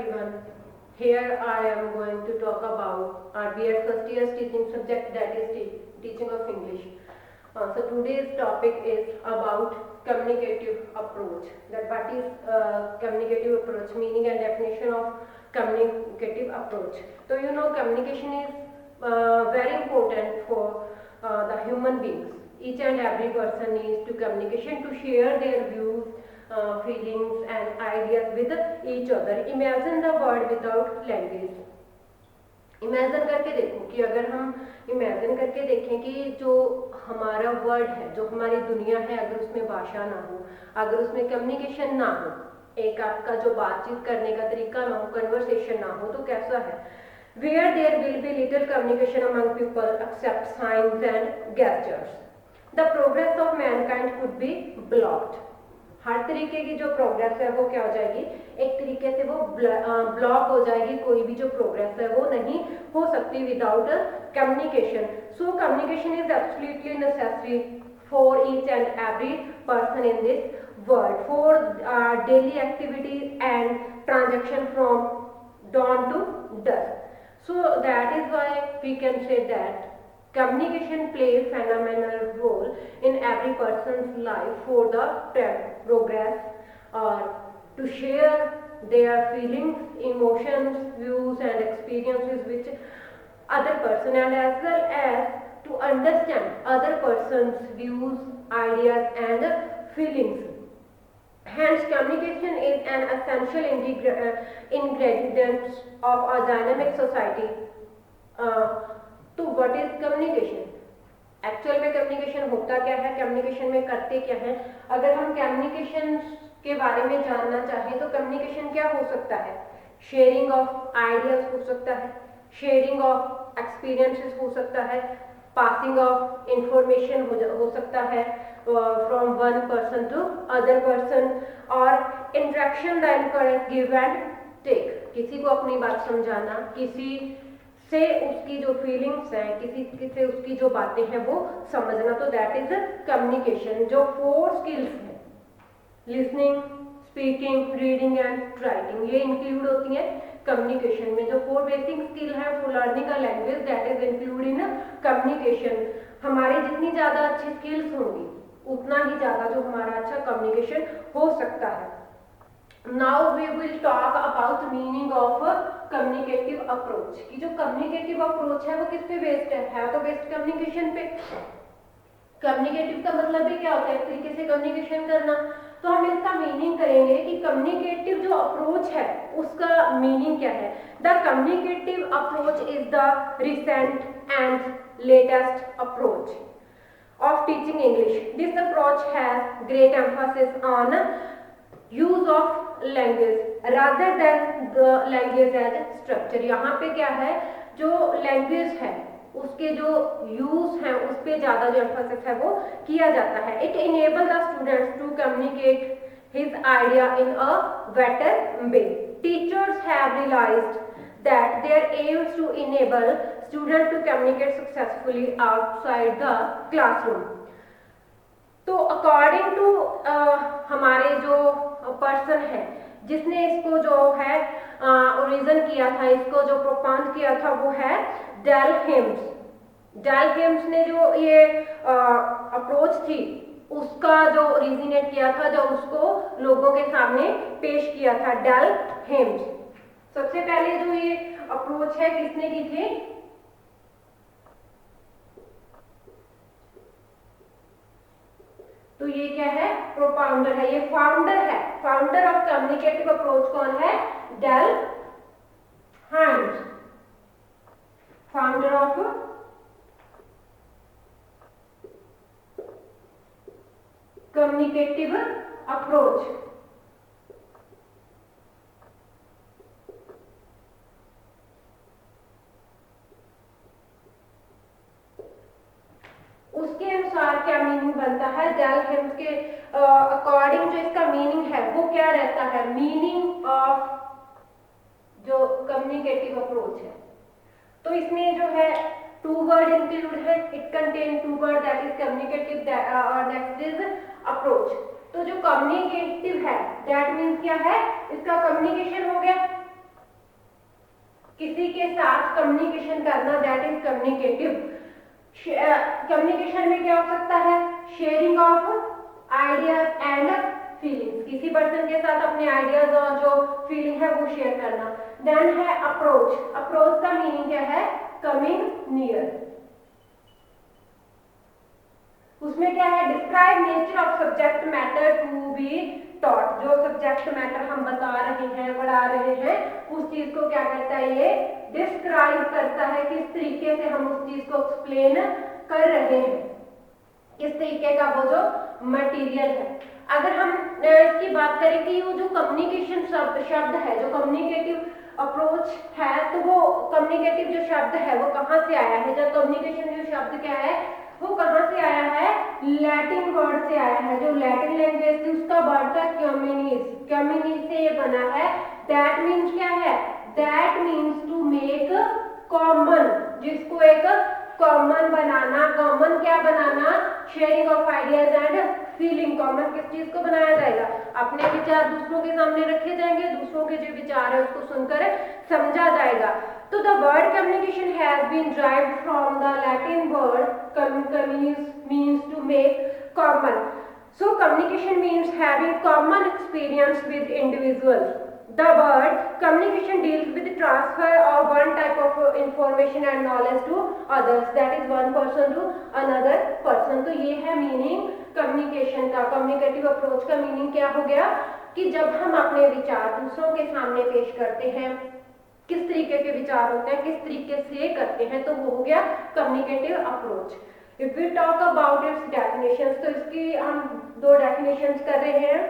everyone. Here I am going to talk about our B.Ed first year's teaching subject, that is teaching of English. So today's topic is about communicative approach. That what is communicative approach, meaning and definition of communicative approach. So you know communication is very important for the human beings. Each and every person needs to communication to share their views, feelings and ideas with each other. Imagine the world without language. Imagine करके देखो कि अगर हम imagine करके देखें कि जो हमारा वर्ल्ड है, जो हमारी दुनिया है, अगर उसमें भाषा ना हो, अगर उसमें कम्युनिकेशन ना हो, एक आपका जो बातचीत करने का तरीका ना हो, कन्वर्सेशन ना हो, तो कैसा है? Where there will be little communication among people except signs and gestures, the progress of mankind could be blocked. हर तरीके की जो प्रोग्रेस है वो क्या हो जाएगी? एक तरीके से वो ब्लॉक हो जाएगी. कोई भी जो प्रोग्रेस है वो नहीं हो सकती without communication. So communication is absolutely necessary for each and every person in this world for daily activities and transaction from dawn to dusk. So that is why we can say that communication plays a phenomenal role in every person's life for the progress or to share their feelings, emotions, views and experiences with other person, and as well as to understand other person's views, ideas and feelings. Hence, communication is an essential ingredient of a dynamic society. तो what is communication? Actual में communication होता क्या है, communication में करते क्या है? अगर हम कम्युनिकेशन के बारे में जानना चाहें तो कम्युनिकेशन क्या हो सकता है? शेयरिंग ऑफ आइडियाज हो सकता है, शेयरिंग ऑफ एक्सपीरियंसेस हो सकता है, पासिंग ऑफ इंफॉर्मेशन हो सकता है from one person to other person, और interaction the encourage give and take. किसी को अपनी बात समझाना, किसी से उसकी जो फीलिंग्स हैं, किसी से उसकी जो बातें हैं वो समझना, तो दैट इज कम्युनिकेशन. जो 4 स्किल्स हैं, listening, speaking, reading and writing, ये इंक्लूड होती हैं कम्युनिकेशन में. जो 4 बेसिक स्किल है for learning a language, that is include in communication. हमारी जितनी ज़्यादा अच्छी स्किल्स होंगी उतना ही ज़्यादा जो हमारा अच्छा कम्युनिकेशन हो सकता है. Now we will talk about meaning of communicative approach. कि जो कम्युनिकेटिव अप्रोच है वो किस पे बेस्ड है तो बेस्ड कम्युनिकेशन पे. कम्युनिकेटिव का मतलब भी क्या होता है? एक तरीके से कम्युनिकेशन करना. तो हम इसका मीनिंग करेंगे कि कम्युनिकेटिव जो अप्रोच है उसका मीनिंग क्या है. The communicative approach is the recent and latest approach of teaching English. This approach has great emphasis on use of language rather than the language as structure. यहाँ पे क्या है, जो language है उसके जो use हैं उस पे ज़्यादा जो emphasis है वो किया जाता है. It enables the students to communicate his idea in a better way. Teachers have realized that their aims to enable students to communicate successfully outside the classroom. तो अकॉर्डिंग टू हमारे जो पर्सन है जिसने इसको जो है ओरिजिन किया था, इसको जो प्रोपाउंड किया था वो है डेल हेम्स. डेल हेम्स ने जो ये अप्रोच थी उसका जो ओरिजिनेट किया था, जो उसको लोगों के सामने पेश किया था, डेल हेम्स. सबसे पहले जो ये अप्रोच है किसने की थी? तो ये क्या है? प्रोपाउंडर है, ये फाउंडर है. फाउंडर ऑफ कम्युनिकेटिव अप्रोच कौन है? Dell Hymes, founder of communicative approach. उसके अनुसार क्या मीनिंग बनता है? डेल हेम्स के अकॉर्डिंग जो इसका मीनिंग है वो क्या रहता है? मीनिंग ऑफ जो कम्युनिकेटिव अप्रोच है, तो इसमें जो है 2 वर्ड इंक्लूड है. It contain 2 word, that is communicative और नेक्स्ट इज अप्रोच. तो जो कम्युनिकेटिव है दैट मीन्स क्या है? इसका कम्युनिकेशन हो गया, किसी के साथ कम्युनिकेशन करना, दैट इज कम्युनिकेटिव। कम्युनिकेशन में क्या हो सकता है, sharing of ideas and feelings, किसी पर्सन के साथ अपने आइडियाज और जो फीलिंग है वो शेयर करना। देन है अप्रोच, अप्रोच का मीनिंग क्या है, कमिंग नियर। उसमें क्या है, describe nature of subject matter to be taught, जो सब्जेक्ट मैटर हम बता रहे हैं, पढ़ा रहे हैं, उस चीज को क्या करता है, ये डिस्क्राइब करता है, किस तरीके से हम उस चीज को एक्सप्लेन कर रहे हैं, किस तरीके का वो जो मटेरियल है। अगर हम इसकी बात करें कि वो जो कम्युनिकेशन शब्द है, जो कम्युनिकेटिव अप्रोच है, तो वो कम्युनिकेटिव जो शब्द है वो कहाँ से आया है, जो कम्युनिकेशन जो शब्द क्या है वो कहाँ से आया है, लैटिन वर्ड से आया है। जो लैटिन लैंग्वेज थी उसका वर्ड था क्यूमिनिस, क्यूमिनिस से ये बना है। दैट मीन्स क्या है, that means to make common, जिसको एक कॉमन बनाना, कॉमन क्या बनाना, sharing of ideas and feeling. Common किस चीज को बनाया जाएगा, अपने विचार दूसरों के सामने रखे जाएंगे, दूसरों के जो विचार है उसको सुनकर समझा जाएगा। तो the word communication has been derived from the Latin word communis means to make common. So communication means having common experience with individuals. The word communication deals with the transfer of one type of information and knowledge to others, that is one person to another person. तो ये है meaning communication का। Communicative approach का meaning क्या हो गया कि जब हम अपने विचार दूसरों के सामने पेश करते हैं, किस तरीके के विचार होते हैं, किस तरीके से करते हैं, तो वो हो गया communicative approach. If we talk about its definitions, तो इसकी हम दो डेफिनेशंस कर रहे हैं।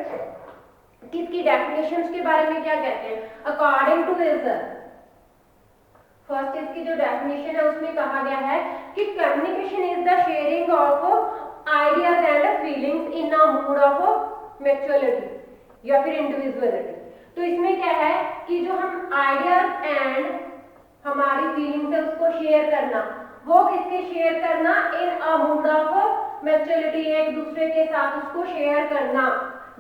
किसकी डेफिनेशंस के बारे में क्या कहते हैं, अकॉर्डिंग टू दिस फर्स्ट इसकी जो डेफिनेशन है उसमें कहा गया है कि communication is the sharing of ideas and feelings in a mood off maturity या फिर इंडिविजुअलिटी। तो इसमें क्या है कि जो हम आइडियाज एंड हमारी फीलिंग्स है उसको शेयर करना, वो किसके शेयर करना, इन अ मूड ऑफ मैच्योरिटी, एक दूसरे के साथ उसको शेयर करना।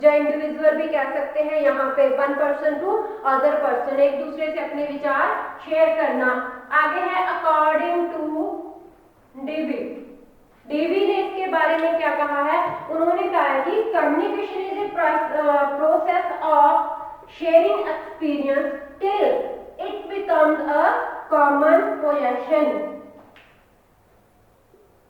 जो इंडिविजुअल भी कह सकते हैं यहाँ पे, one person to other person, एक दूसरे से अपने विचार शेयर करना। आगे है अकॉर्डिंग टू डीवी, डीवी ने इसके बारे में क्या कहा है, उन्होंने कहा है कि communication is a process of sharing experience till it becomes a common possession,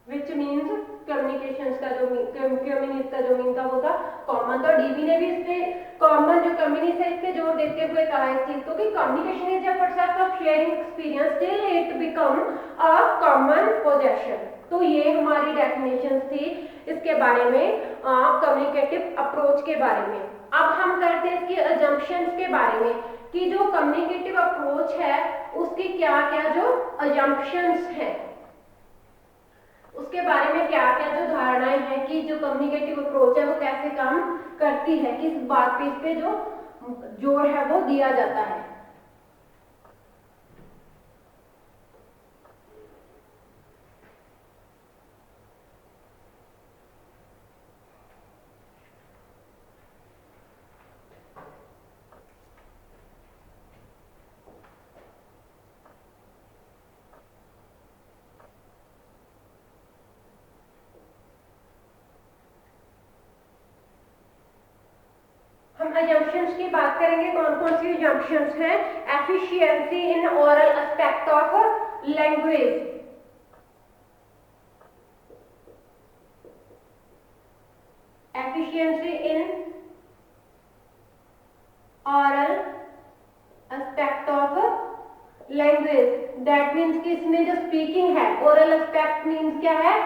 which means communications का जो कम्युनिस का जो मीन था वो था कॉमन। तो डीबी ने भी इससे कॉमन जो कम्युनिस है इससे जोर देते हुए कहा इस चीज को कि communication is a process of sharing experience till it become a common possession. तो ये हमारी डेफिनेशन थी इसके बारे में, कम्युनिकेटिव अप्रोच के बारे में। अब हम करते हैं इसके अजम्पशंस के बारे में कि जो कम्युनिकेटिव अप्रोच है उसकी क्या क्या जो अजम्पशंस हैं, उसके बारे में क्या क्या जो धारणाएं हैं कि जो कम्युनिकेटिव अप्रोच है वो कैसे काम करती है, किस बात पे इस पे जो जोर है वो दिया जाता है। अजम्पशंस की बात करेंगे, कौन कौन सी अजम्पशंस हैं, efficiency in oral aspect of language, efficiency in oral aspect of language, that means कि इसमें जो स्पीकिंग है, ओरल एस्पेक्ट मीन्स क्या है,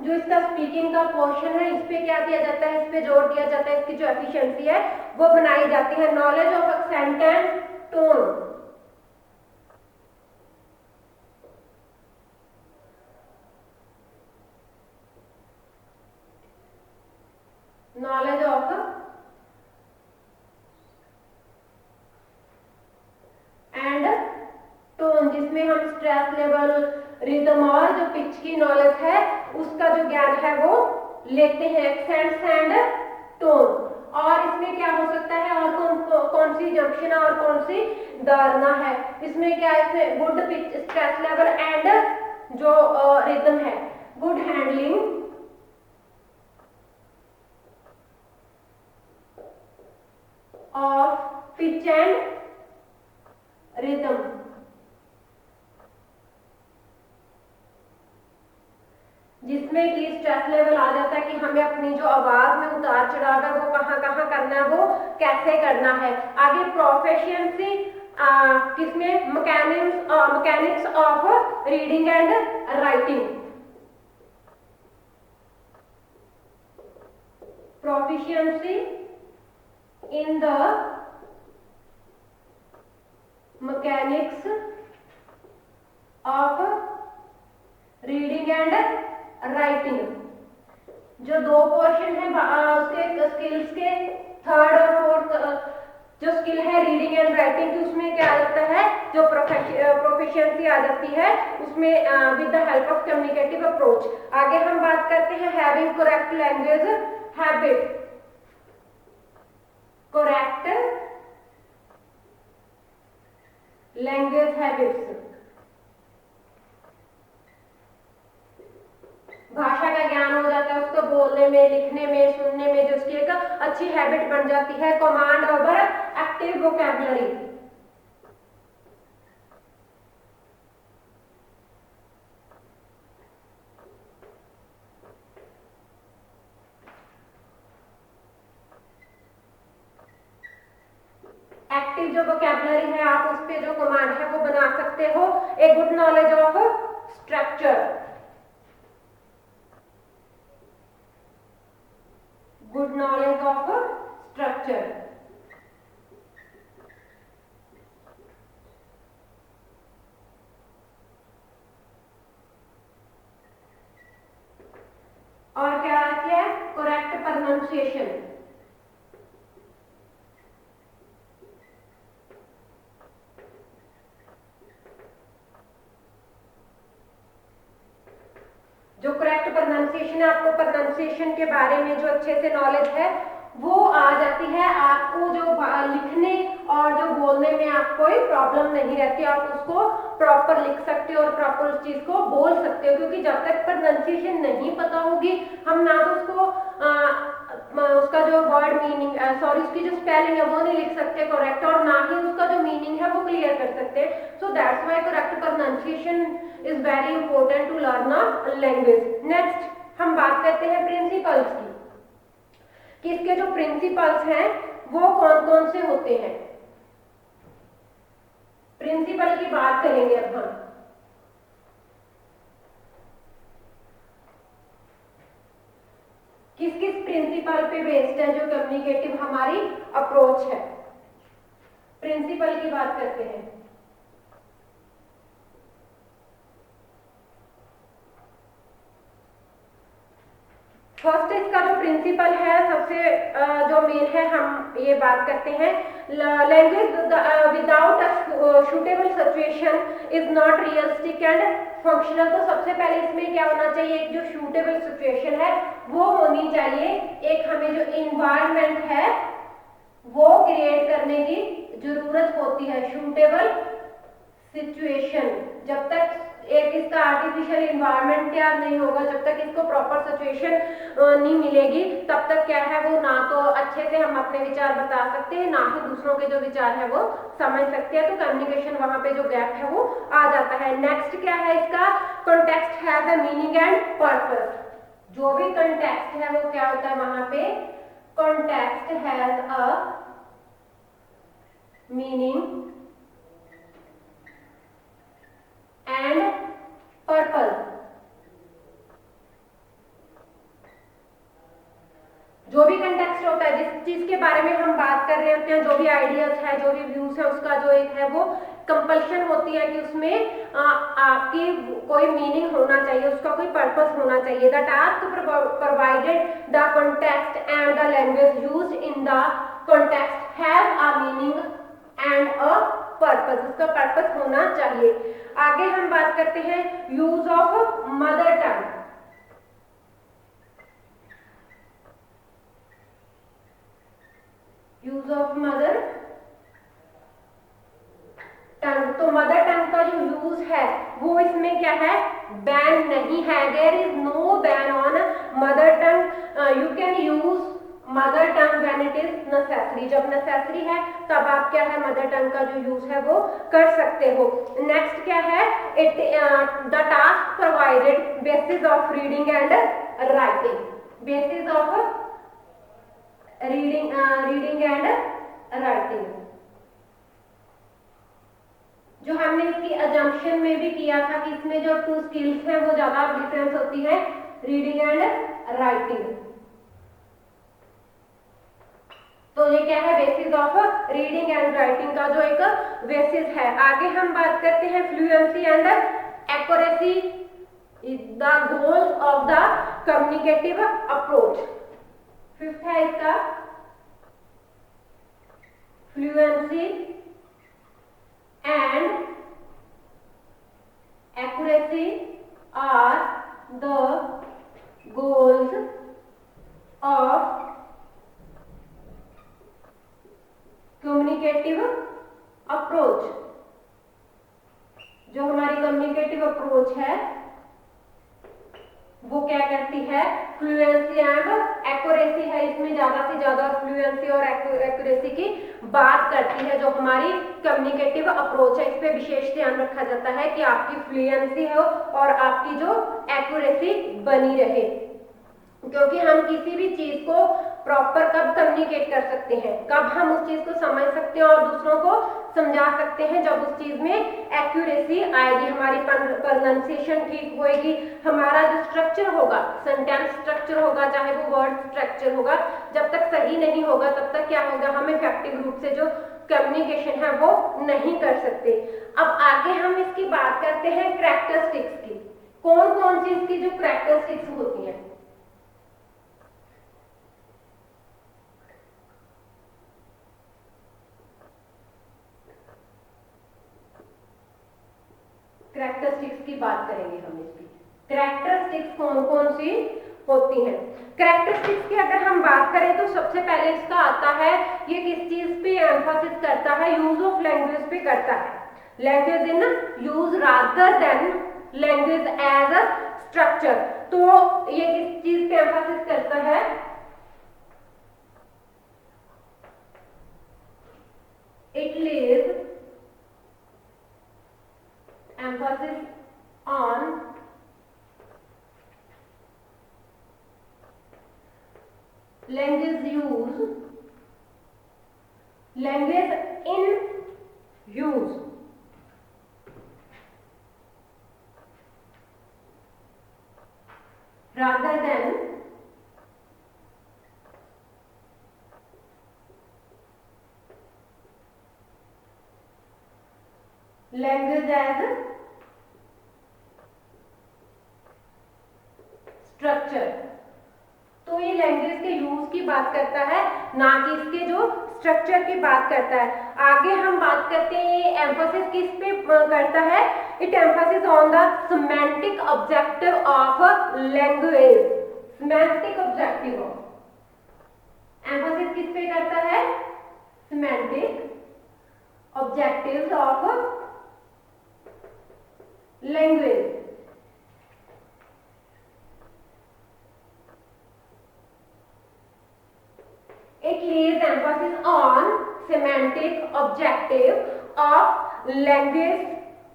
जो इसका स्पीकिंग का पोर्शन है इस पे क्या दिया जाता है, इस पे जोर दिया जाता है, इसकी जो एफिशिएंसी है वो बनाई जाती है। Knowledge of accent and tone, knowledge of and tone, जिसमें हम स्ट्रेस लेवल, रिदम और जो पिच की नॉलेज है उसका जो ज्ञान है वो लेते हैं, एक्सेंट्स एंड टोन। और इसमें क्या हो सकता है, और कौन सी जंक्शन प्रोनाउंसिएशन और कौन सी धारणा है। इसमें क्या है, इसमें good pitch stress level and जो रिदम है, good handling of pitch and rhythm, जिसमें कि स्ट्रेस लेवल आ जाता है कि हमें अपनी जो आवाज में उतार चढ़ाव है वो कहाँ कहाँ करना है, वो कैसे करना है। आगे प्रोफिशिएंसी किसमें, mechanics of reading and writing, proficiency in the mechanics of reading and writing. जो दो पोर्शन है उसके स्किल्स के, थर्ड और फोर्थ जो स्किल है रीडिंग एंड राइटिंग की, उसमें क्या आ जाता है, जो प्रोफिशिएंसी आ जाती है उसमें with the help of communicative approach. आगे हम बात करते हैं having correct language habit, correct language habits, भाषा का ज्ञान हो जाता है उसको बोलने में, लिखने में, सुनने में, जो उसकी एक अच्छी हैबिट बन जाती है। Command over active vocabulary, active जो वोकैबुलरी है आप उस पे जो कमांड है वो बना सकते हो। A good knowledge of structure, good knowledge of structure, और क्या है, करेक्ट प्रोनाउंसिएशन, जो करेक्ट प्रोनाउंसिएशन है, आपको प्रोनाउंसिएशन के बारे में जो अच्छे से नॉलेज है वो आ जाती है, आपको जो लिखने और जो बोलने में आपको कोई प्रॉब्लम नहीं रहती, आप उसको प्रॉपर लिख सकते हो और प्रॉपर उस चीज को बोल सकते हो। क्योंकि जब तक प्रोनाउंसिएशन नहीं पता होगी हम ना तो उसको उसका जो वर्ड मीनिंग सॉरी उसकी जो स्पेलिंग है वो नहीं लिख सकते करेक्ट, और ना ही उसका जो मीनिंग है वो क्लियर कर सकते। So that's why correct pronunciation is very important to learn a language. Next हम बात करते हैं प्रिंसिपल्स की, कि इसके जो प्रिंसिपल्स हैं वो कौन कौन से होते हैं। प्रिंसिपल की बात करेंगे अब हम। किस किस प्रिंसिपल पे बेस्ड है जो कम्युनिकेटिव हमारी अप्रोच है। प्रिंसिपल की बात करते हैं। फर्स्ट इसका जो प्रिंसिपल है सबसे जो मेन है, हम ये बात करते हैं language without a suitable situation is not realistic and functional. तो सबसे पहले इसमें क्या होना चाहिए, एक जो सूटेबल सिचुएशन है वो होनी चाहिए, एक हमें जो इन्वायरमेंट है वो क्रिएट करने की जरूरत होती है। सूटेबल सिचुएशन, जब तक एक इसका आर्टिफिशियल इन्वायरमेंट तैयार नहीं होगा, जब तक इसको प्रॉपर सिचुएशन नहीं मिलेगी, तब तक क्या है वो ना तो अच्छे से हम अपने विचार बता सकते हैं, ना ही दूसरों के जो विचार है वो समझ सकते हैं। तो कम्युनिकेशन वहां पे जो गैप है वो आ जाता है। नेक्स्ट क्या है इसका, context has a meaning and purpose. जो भी कॉन्टेक्स्ट है वो क्या होता है वहां पे, context has a meaning and purpose. जो भी कंटेक्स्ट होता है, जिस चीज के बारे में हम बात कर रहे होते हैं, जो भी आइडियाज है, जो भी व्यूज है, उसका जो एक है वो कंपल्शन होती है कि उसमें आपकी कोई मीनिंग होना चाहिए, उसका कोई पर्पस होना चाहिए। The task provided the context and the language used in the context have a meaning and a purpose, उसका पर्पस होना चाहिए। आगे हम बात करते हैं use of mother tongue. Use of mother इसमें क्या है, बैन नहीं है, there is no ban on mother tongue, you can use mother tongue when it is necessary, जब नेसेसरी है तब आप क्या है मदर टंग का जो यूज है वो कर सकते हो। नेक्स्ट क्या है, it the task provided basis of reading and writing, basis of reading and writing, जो हमने इसकी अजम्पशन में भी किया था कि इसमें जो टू स्किल्स हैं वो ज्यादा डिफरेंस होती है, रीडिंग एंड राइटिंग। तो ये क्या है, basis of reading and writing का जो एक बेसिस है। आगे हम बात करते हैं fluency and accuracy is the goal of the communicative approach. Fifth है इसका fluency and accuracy are the goals of communicative approach. जो हमारी कम्युनिकेटिव अप्रोच है वो क्या करती है, फ्लुएंसी एंड एक्यूरेसी है, इसमें ज्यादा से ज्यादा फ्लुएंसी और एक्यूरेसी की बात करती है। जो हमारी कम्युनिकेटिव अप्रोच है इस पे विशेष ध्यान रखा जाता है कि आपकी फ्लुएंसी हो और आपकी जो एक्यूरेसी बनी रहे, क्योंकि हम किसी भी चीज को प्रॉपर कब कम्युनिकेट कर सकते हैं, कब हम उस चीज को समझ सकते हैं और दूसरों को समझा सकते हैं, जब उस चीज में एक्यूरेसी आएगी, हमारी प्रोनाउंसिएशन ठीक होएगी, हमारा जो स्ट्रक्चर होगा, सेंटेंस स्ट्रक्चर होगा, चाहे वो वर्ड स्ट्रक्चर होगा, जब तक सही नहीं होगा तब तक क्या होगा, हम इफेक्टिव रूप से जो कम्युनिकेशन है वो नहीं कर सकते। अब आगे हम इसकी बात करते हैं कैरेक्टरिस्टिक्स की, कौन कौन सी इसकी जो कैरेक्टरिस्टिक्स होती हैं। कैरेक्टरिस्टिक्स की बात करेंगे हम इसकी, कैरेक्टरिस्टिक्स कौन कौन सी होती हैं। कैरेक्टरिस्टिक्स की अगर हम बात करें तो सबसे पहले इसका आता है, ये किस चीज पे एम्फासिस करता है, यूज ऑफ लैंग्वेज पे करता है, language in use rather than language as a structure. तो ये किस चीज पे एम्फासिस करता है, it lays emphasis on language use, language in use, rather than language as structure. तो ये लैंग्वेज के यूज की बात करता है, ना कि इसके जो स्ट्रक्चर की बात करता है। आगे हम बात करते हैं ये एम्फोसिस किस पे करता है, it emphasis on the semantic objective of language, semantic objective emphasis किस पे करता है, semantic objectives of language. It lays emphasis on semantic objective of language,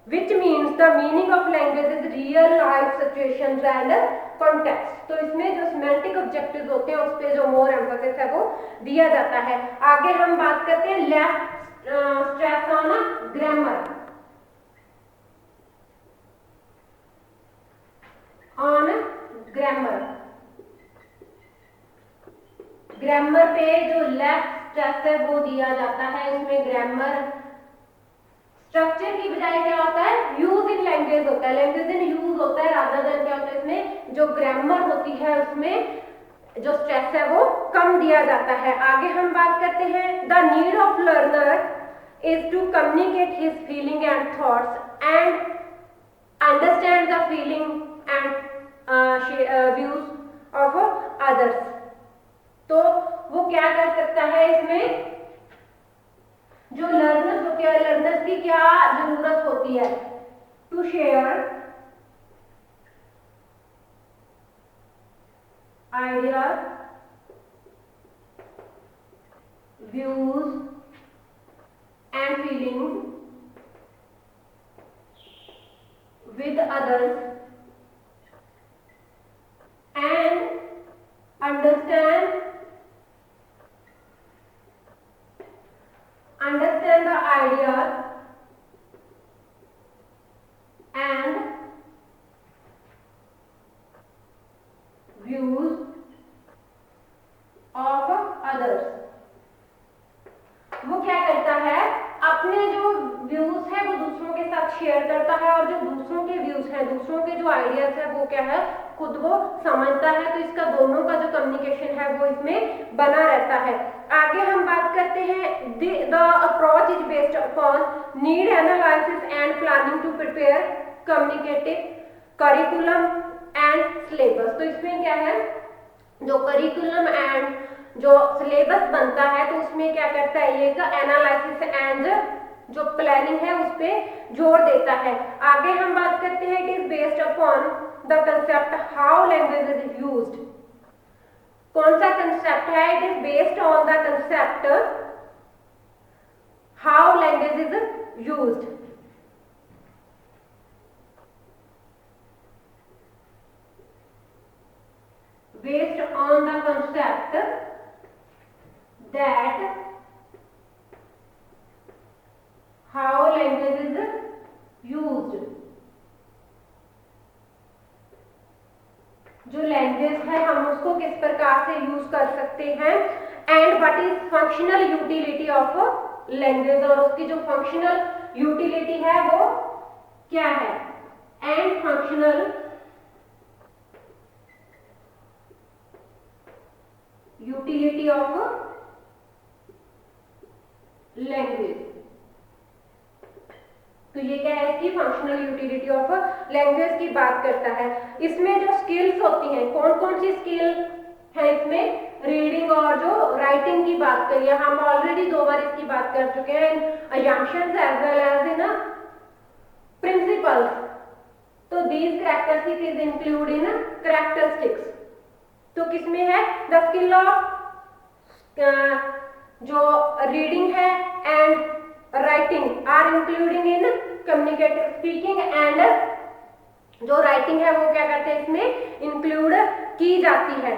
which means the meaning of language is real life situations and context। तो इसमें जो semantic objectives होते हैं उस पे जो more emphasis है वो दिया जाता है। आगे हम बात करते हैं left stress on grammar, on grammar। Grammar पे जो लेफ्ट स्ट्रेस है वो दिया जाता है, इसमें ग्रामर स्ट्रक्चर की बजाय क्या होता है, यूज इन लैंग्वेज होता है, लैंग्वेज इन यूज होता है, रादर देन क्या होता है, इसमें जो ग्रामर होती है उसमें जो स्ट्रेस है वो कम दिया जाता है। आगे हम बात करते हैं the need of learner is to communicate his feeling and thoughts and understand the feeling and views of others. तो वो क्या कर सकता है, इसमें जो लर्नर्स होते हैं, लर्नर्स की क्या जरूरत होती है, to share ideas, views and feelings with others and understand the ideas and views of others। वो क्या करता है, अपने जो व्यूज है वो दूसरों के साथ शेयर करता है और जो दूसरों के व्यूज हैं, दूसरों के जो आइडियाज है वो क्या है, खुद वो समझता है। तो इसका दोनों का जो कम्युनिकेशन है वो इसमें बना रहता है। आगे हम बात करते हैं, the approach is based upon need analysis and planning to prepare communicative curriculum and syllabus. तो इसमें क्या है, जो करिकुलम एंड जो सिलेबस बनता है तो उसमें क्या करता है, ये एनालिसिस एंड जो प्लानिंग है उस पर जोर देता है। आगे हम बात करते हैं, it is based upon the concept how language is used. कौन सा कंसेप्ट है, it is based on the concept how language is used. Based on the concept that how language is used। जो लैंग्वेज है हम उसको किस प्रकार से यूज कर सकते हैं, and what is functional utility of language, और उसकी जो फंक्शनल यूटिलिटी है वो क्या है, and functional utility of language. तो ये क्या है, इसकी फंक्शनल यूटिलिटी ऑफ लैंग्वेज की बात करता है। इसमें जो स्किल्स होती हैं, कौन कौन सी स्किल है इसमें, रीडिंग और जो राइटिंग की बात करिए, हम ऑलरेडी 2 बार इसकी बात कर चुके हैं, assumptions as well as in principles। तो these characteristics is include in characteristics। तो किसमें है, द स्किल ऑफ जो रीडिंग है and writing are including in communicative speaking, and जो राइटिंग है वो क्या करते हैं, इसमें इंक्लूड की जाती है।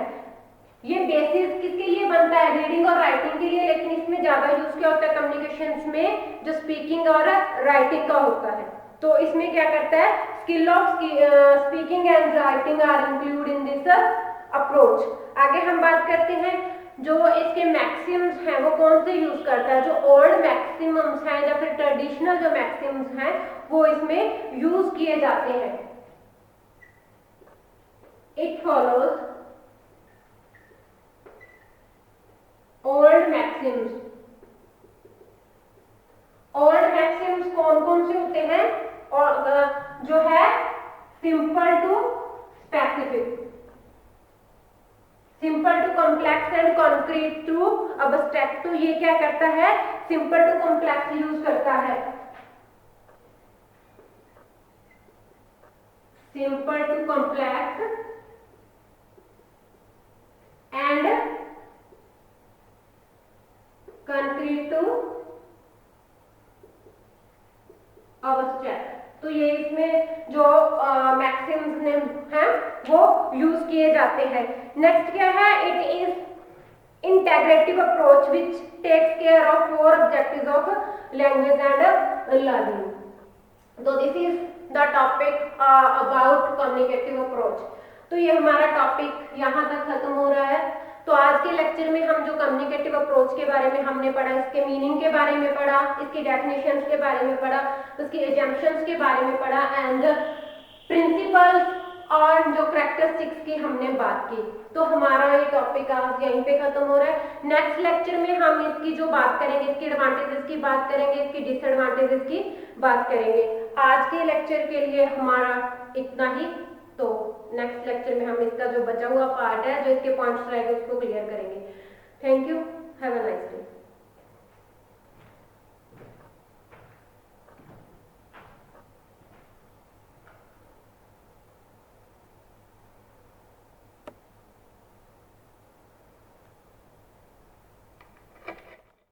ये बेसिस किसके लिए बनता है, रीडिंग और राइटिंग के लिए, लेकिन इसमें ज्यादा यूज क्या होता है कम्युनिकेशंस में, जो स्पीकिंग और राइटिंग का होता है। तो इसमें क्या करता है, skill of speaking and writing are include in this approach. आगे हम बात करते हैं, जो इसके मैक्सिम्स हैं वो कौन से यूज करता है, जो ओल्ड मैक्सिमम्स हैं या फिर ट्रेडिशनल जो मैक्सिम्स हैं वो इसमें यूज किए जाते हैं। It follows old maxims. Old maxims कौन कौन से होते हैं, और जो है simple to specific, simple to complex and concrete to abstract. तो ये क्या करता है, सिंपल टू कॉम्प्लेक्स यूज करता है, simple to complex and concrete to abstract. तो ये इसमें जो मैक्सिम्स ने हैं वो यूज किए जाते हैं। नेक्स्ट क्या है, it is integrative approach which takes care of 4 objectives of language and learning. तो this is the topic about communicative approach. तो ये हमारा टॉपिक यहाँ तक खत्म हो रहा है। तो आज के लेक्चर में हम जो कम्युनिकेटिव अप्रोच के बारे में हमने पढ़ा, इसके मीनिंग के बारे में पढ़ा, इसकी डेफिनेशंस के बारे में पढ़ा, उसकी एजम्पशंस के बारे में पढ़ा, एंड प्रिंसिपल्स और जो कैरेक्टरिस्टिक्स की हमने बात की। तो हमारा ये टॉपिक आज यहीं पे खत्म हो रहा है। नेक्स्ट लेक्चर में हम इसकी जो बात करेंगे, इसकी एडवांटेजेस की बात करेंगे, इसकी डिसएडवांटेजेस की बात करेंगे। आज के लेक्चर के लिए हमारा इतना ही। तो नेक्स्ट लेक्चर में हम इसका जो बचा हुआ पार्ट है, जो इसके पॉइंट्स रहेंगे उसको क्लियर करेंगे। Thank you, have a nice day.